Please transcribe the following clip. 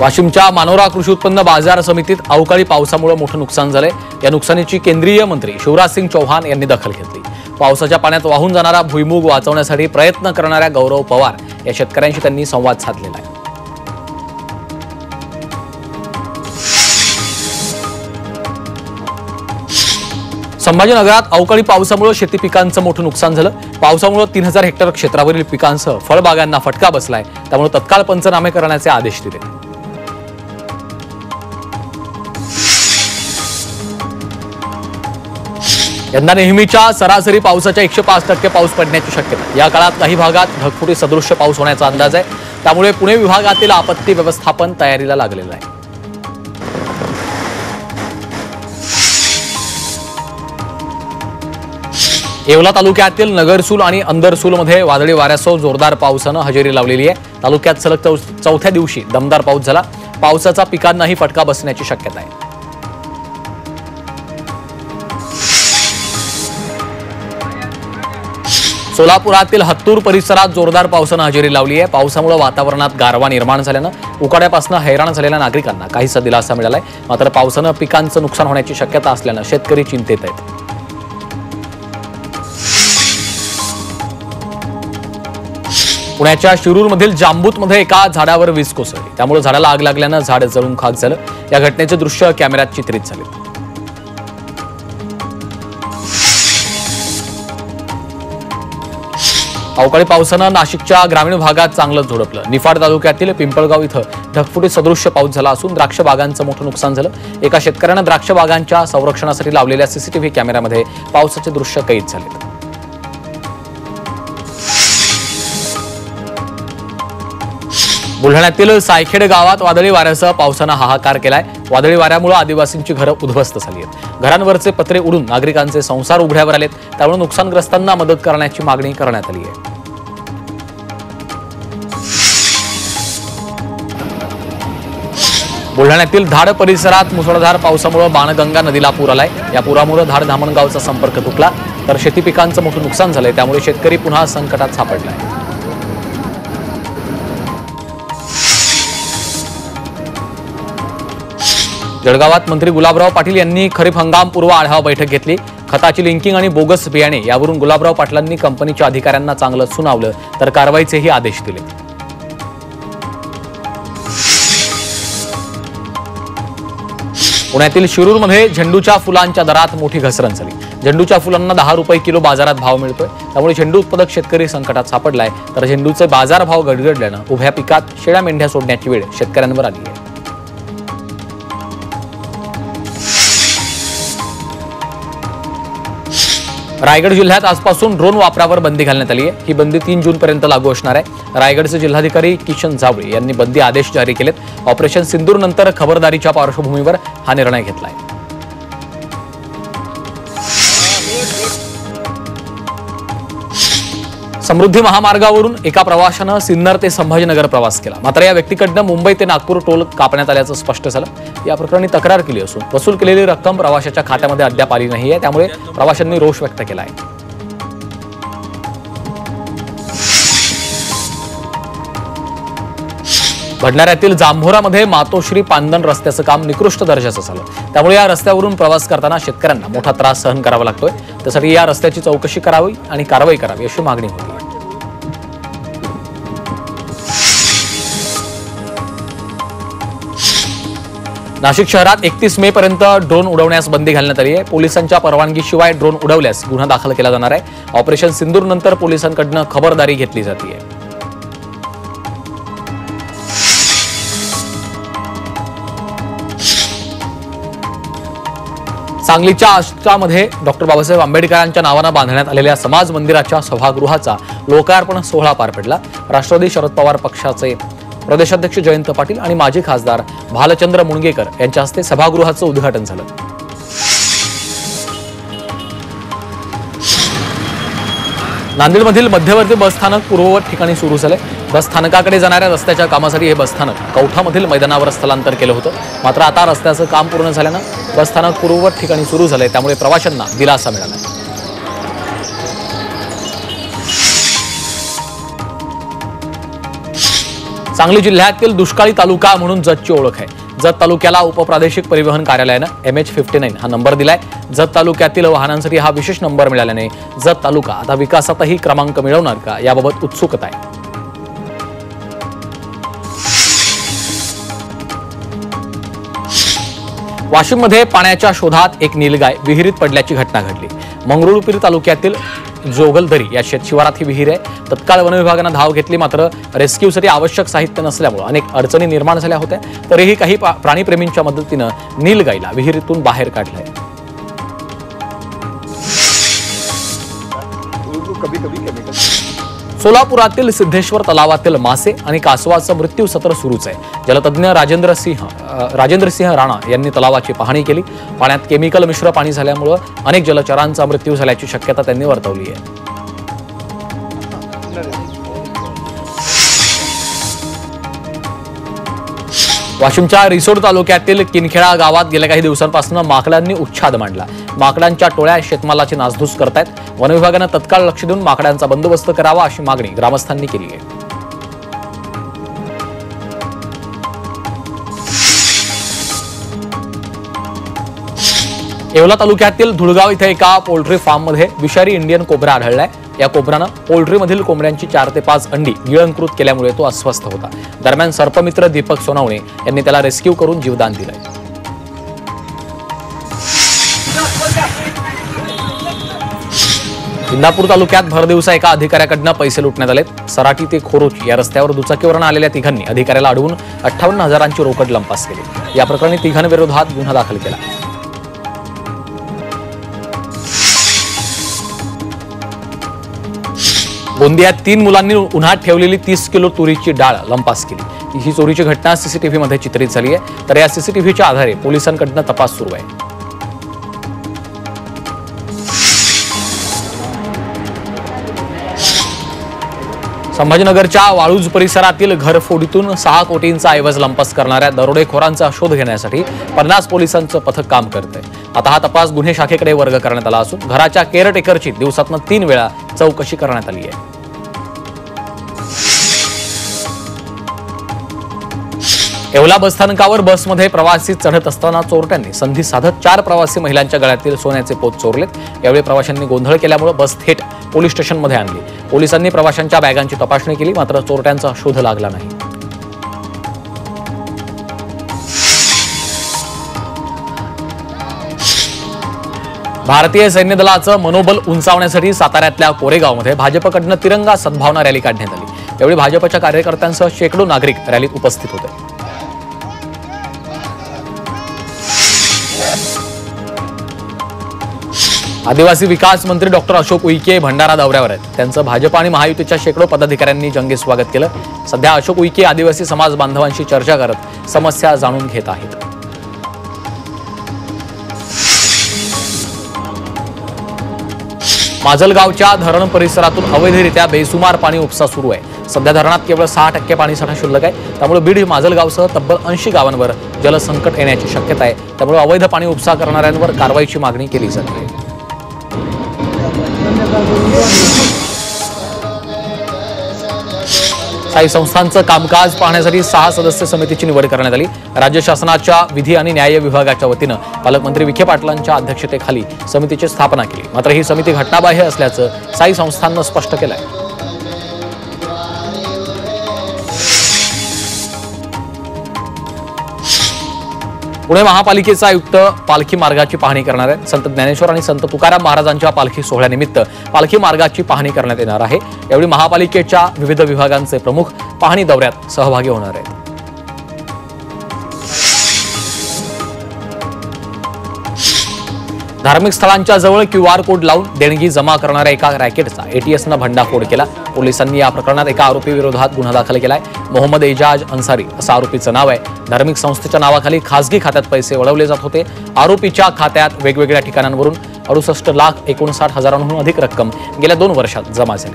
वाशिमच्या मानोरा कृषी उत्पन्न बाजार समितीत अवकाळी पावसामुळे मोठं नुकसान झालंय। या नुकसानीची केंद्रीय मंत्री शिवराज सिंग चौहान यांनी दखल घेतली। पावसाच्या पाण्यात वाहून जाणारा भुईमूग वाचवण्यासाठी प्रयत्न करणाऱ्या गौरव पवार या शेतकऱ्यांशी त्यांनी संवाद साधलेला आहे। संभाजीनगरात अवकाळी पावसामुळे शेती पिकांचं मोठं नुकसान झालं। पावसामुळे 3000 हेक्टर क्षेत्रावरील पिकांसह फळबागांना फटका बसलाय। त्यामुळे तत्काळ पंचनामे करण्याचे आदेश दिले। यंदा नेहमीच्या सरासरी पावसाच्या 105% पाऊस पडण्याची शक्यता। या काळात काही भागात ढगफुटी सदृश्य पाऊस होण्याचा अंदाज आहे। त्यामुळे पुणे विभागातील आपत्ती व्यवस्थापन तयारीला लागलेलं आहे। येवला तालुक्यातील नगरसूल आणि अंदरसूलमध्ये वादळी वाऱ्यासह जोरदार पावसानं हजेरी लावलेली आहे। तालुक्यात सलग चौथ्या दिवशी दमदार पाऊस झाला। पावसाचा पिकांनाही फटका बसण्याची शक्यता आहे। सोलापुरातील हत्तूर परिसरात जोरदार पावसानं हजेरी लावली आहे। पावसामुळे वातावरणात गारवा निर्माण झाल्यानं उकाड्यापासून हैराण झालेल्या नागरिकांना काहीसा दिलासा मिळालाय। मात्र पावसानं पिकांचं नुकसान होण्याची शक्यता असल्यानं शेतकरी चिंतेत आहेत। पुण्याच्या शिरूरमधील जांबूतमध्ये एका झाडावर वीज कोसळली। त्यामुळे झाडाला आग लागल्यानं झाड जळून खाक झालं। या घटनेचे दृश्य कॅमेऱ्यात चित्रित झाले। अवकाळी पावसानं नाशिकच्या ग्रामीण भागात चांगलंच झोडपलं। निफाड तालुक्यातील पिंपळगाव इथं ढगफुटी सदृश्य पाऊस झाला असून द्राक्ष बागांचं मोठं नुकसान झालं। एका शेतकऱ्यानं द्राक्ष बागांच्या संरक्षणासाठी लावलेल्या सीसीटीव्ही कॅमेऱ्यामध्ये पावसाचे दृश्य कैद झाले। बुलढाण्यातील सायखेड गावात वादळी वाऱ्यासह पावसानं हाहाकार केलाय। वादळी वाऱ्यामुळे आदिवासींची घरं उद्ध्वस्त झाली आहेत। घरांवरचे पत्रे उडून नागरिकांचे संसार उघड्यावर आलेत। त्यामुळे नुकसानग्रस्तांना मदत करण्याची मागणी करण्यात आली आहे। बुलढाण्यातील धाड परिसरात मुसळधार पावसामुळे बाणगंगा नदीला पूर आलाय। या पुरामुळे धाड धामणगावचा संपर्क तुटला तर शेती पिकांचं मोठं नुकसान झालंय। त्यामुळे शेतकरी पुन्हा संकटात सापडलाय। जळगावात मंत्री गुलाबराव पाटील यांनी खरीप हंगामपूर्व आढावा बैठक घेतली। खताची लिंकिंग आणि बोगस बियाणे यावरून गुलाबराव पाटलांनी कंपनीच्या अधिकाऱ्यांना चांगलं सुनावलं तर कारवाईचेही आदेश दिले। पुण्यातील शिरूरमध्ये झेंडूच्या फुलांच्या दरात मोठी घसरण झाली। झेंडूच्या फुलांना 10 रुपये किलो बाजारात भाव मिळतोय। त्यामुळे झेंडू उत्पादक शेतकरी संकटात सापडलाय तर झेंडूचे बाजारभाव गडगडल्यानं उभ्या पिकात शेळ्या मेंढ्या सोडण्याची वेळ शेतकऱ्यांवर आली आहे। रायगड जिल्ह्यात आजपासून ड्रोन वापरावर बंदी घालण्यात आली आहे। ही बंदी 3 जूनपर्यंत लागू असणार आहे। रायगडचे जिल्हाधिकारी किशन जावळे यांनी बंदी आदेश जारी केलेत। ऑपरेशन सिंदूर नंतर खबरदारीच्या पार्श्वभूमीवर हा निर्णय घेतलाय। समृद्धी महामार्गावरून एका प्रवाशानं सिन्नर ते संभाजीनगर प्रवास केला। मात्र या व्यक्तीकडनं मुंबई ते नागपूर टोल कापण्यात आल्याचं स्पष्ट झालं। या प्रकरणी तक्रार केली असून वसूल केलेली रक्कम प्रवाशाच्या खात्यामध्ये अद्याप आली नाहीये। त्यामुळे प्रवाशांनी रोष व्यक्त केला आहे। भंडाऱ्यातील जांभोरामध्ये मातोश्री पांदन रस्त्याचं काम निकृष्ट दर्जाचं झालं। त्यामुळे या रस्त्यावरून प्रवास करताना शेतकऱ्यांना मोठा त्रास सहन करावा लागतोय। त्यासाठी या रस्त्याची चौकशी करावी आणि कारवाई करावी अशी मागणी होती। नाशिक शहरात 31 मे पर्यंत ड्रोन उडवण्यास बंदी घालण्यात आली आहे। पोलिसांच्या परवानगीशिवाय ड्रोन उडवल्यास गुन्हा दाखल केला जाणार आहे। ऑपरेशन सिंदूर नंतर पोलिसांकडून खबरदारी घेतली जाते। सांगलीच्या आष्टामध्ये डॉक्टर बाबासाहेब आंबेडकरांच्या नावानं बांधण्यात आलेल्या समाज मंदिराच्या सभागृहाचा लोकार्पण सोहळा पार पडला। राष्ट्रवादी शरद पवार पक्षाचे प्रदेशाध्यक्ष जयंत पाटील आणि माजी खासदार भालचंद्र मुणगेकर यांच्या हस्ते सभागृहाचं उद्घाटन झालं। नांदेडमधील मध्यवर्ती बसस्थानक पूर्ववत ठिकाणी सुरू झाले। बसस्थानकाकडे जाणाऱ्या रस्त्याच्या कामासाठी हे बसस्थानक कौठामधील मैदानावर स्थलांतर केलं होतं। मात्र आता रस्त्याचं काम पूर्ण झाल्यानं बसस्थानक पूर्ववत ठिकाणी सुरू झाले। त्यामुळे प्रवाशांना दिलासा मिळाला। सांगली जिल्ह्यातील दुष्काळी तालुका म्हणून जतची ओळख आहे. जत तालुक्याला उपप्रादेशिक परिवहन कार्यालयानं MH59 हा नंबर दिलाय. जत तालुक्यातील वाहनांसाठी हा विशेष नंबर मिळाल्याने जत तालुका आता विकासातही क्रमांक मिळवणार का याबाबत उत्सुकता आहे. वाशिममध्ये पाण्याच्या शोधात एक नीलगाय विहिरीत पडल्याची घटना घडली. मंगरुळपीर तालुक्यातील जोगलदरी या शेतशिवारात ही विहीर आहे. तत्काळ वन विभागानं धाव घेतली, मात्र रेस्क्यूसाठी आवश्यक साहित्य नसल्यामुळे अनेक अडचणी निर्माण झाल्या होत्या. तरीही काही प्राणीप्रेमींच्या मदतीनं नीलगाईला विहिरीतून बाहेर काढलंय. सोलापुरातील सिद्धेश्वर तलावातील मासे आणि कासवाचं मृत्यू सत्र सुरूच आहे. जलतज्ञ राजेंद्र सिंह राणा यांनी तलावाची पाहणी केली. पाण्यात केमिकल मिश्र पाणी झाल्यामुळे अनेक जलचरांचा मृत्यू झाल्याची शक्यता त्यांनी वर्तवली आहे. वाशिमच्या रिसोड तालुक्यातील किनखेडा गावात गेल्या काही दिवसांपासून माकडांनी उच्छाद मांडला. माकडांच्या टोळ्या शेतमालाची नासधूस करतायत. वन विभागानं तत्काळ लक्ष देऊन माकडांचा बंदोबस्त करावा अशी मागणी ग्रामस्थांनी केली आहे. येवला तालुक्यातील धुळगाव इथे एका पोल्ट्री फार्ममध्ये विषारी इंडियन कोब्रा आढळलाय. या कोब्रानं पोल्ट्रीमधील कोंबड्यांची 4 ते 5 अंडी गिळंकृत केल्यामुळे तो अस्वस्थ होता. दरम्यान सर्पमित्र दीपक सोनावणे यांनी त्याला रेस्क्यू करून जीवदान दिलंय. इंदापूर तालुक्यात भरदिवसा एका अधिकाऱ्याकडनं पैसे लुटण्यात आले. सराटी ते खोरोची या रस्त्यावर दुचाकीवरून आलेल्या तिघांनी अधिकाऱ्याला अडवून 58,000ची रोकड लंपास केली. या प्रकरणी तिघांविरोधात गुन्हा दाखल केला. गोंदियात 3 मुलांनी उन्हात ठेवलेली 30 किलो तुरीची डाळ लंपास केली. ही चोरीची घटना CCTV मध्ये चित्रित झाली आहे. तर या CCTVच्या आधारे पोलिसांकडून तपास सुरू आहे. संभाजीनगरच्या वाळूज परिसरातील घरफोडीतून 6 कोटींचा ऐवज लंपास करणाऱ्या दरोडेखोरांचा शोध घेण्यासाठी 50 पोलिसांचं पथक काम करतंय. आता हा तपास गुन्हे शाखेकडे वर्ग करण्यात आला असून घराच्या केअरटेकरची दिवसातून 3 वेळा चौकशी करण्यात आली आहे. येवला बसस्थानकावर बसमध्ये प्रवासी चढत असताना चोरट्यांनी संधी साधत 4 प्रवासी महिलांच्या गळ्यातील सोन्याचे पोत चोरलेत. यावेळी प्रवाशांनी गोंधळ केल्यामुळे बस थेट पोलीस स्टेशनमध्ये आणली. पोलिसांनी प्रवाशांच्या बॅगांची तपासणी केली, मात्र चोरट्यांचा शोध लागला नाही. भारतीय सैन्य दलाचं मनोबल उंचावण्यासाठी साताऱ्यातल्या कोरेगावमध्ये भाजपकडनं तिरंगा सद्भावना रॅली काढण्यात आली. यावेळी भाजपच्या कार्यकर्त्यांसह शेकडो नागरिक रॅलीत उपस्थित होते. आदिवासी विकास मंत्री डॉक्टर अशोक उईके भंडारा दौऱ्यावर आहेत. त्यांचं भाजप आणि महायुतीच्या शेकडो पदाधिकाऱ्यांनी जंगी स्वागत केलं. सध्या अशोक उईके आदिवासी समाज बांधवांशी चर्चा करत समस्या जाणून घेत आहेत. माजलगावच्या धरण परिसरातून अवैधरित्या बेसुमार पाणी उपसा सुरू आहे. सध्या धरणात केवळ 6% पाणीसाठा शिल्लक आहे. त्यामुळे बीड माजलगावसह तब्बल 80 गावांवर जलसंकट येण्याची शक्यता आहे. त्यामुळे अवैध पाणी उपसा करणाऱ्यांवर कारवाईची मागणी केली जाते. साई संस्थांचं कामकाज पाहण्यासाठी 6 सदस्य समितीची निवड करण्यात आली. राज्य शासनाच्या विधी आणि न्याय विभागाच्या वतीनं पालकमंत्री विखे पाटलांच्या अध्यक्षतेखाली समितीची स्थापना केली. मात्र ही समिती घटनाबाह्य असल्याचं साई संस्थांनं स्पष्ट केलं आहे. पुणे महापालिकेचा आयुक्त पालखी मार्गाची पाहणी करणार आहेत. संत ज्ञानेश्वर आणि संत तुकाराम महाराजांच्या पालखी सोहळ्यानिमित्त पालखी मार्गाची पाहणी करण्यात येणार आहे. यावेळी महापालिकेच्या विविध विभागांचे प्रमुख पाहणी दौऱ्यात सहभागी होणार आहेत. धार्मिक स्थळांच्या जवळ QR कोड लावून देणगी जमा करणाऱ्या एका रॅकेटचा ATSनं भंडाफोड केला. पोलिसांनी या प्रकरणात एका आरोपी विरोधात गुन्हा दाखल केलाय. मोहम्मद एजाज अन्सारी असं आरोपीचं नाव आहे. धार्मिक संस्थेच्या नावाखाली खासगी खात्यात पैसे वळवले जात होते. आरोपीच्या खात्यात वेगवेगळ्या ठिकाणांवरून 68,59,000 अधिक रक्कम गेल्या 2 वर्षात जमा झाली.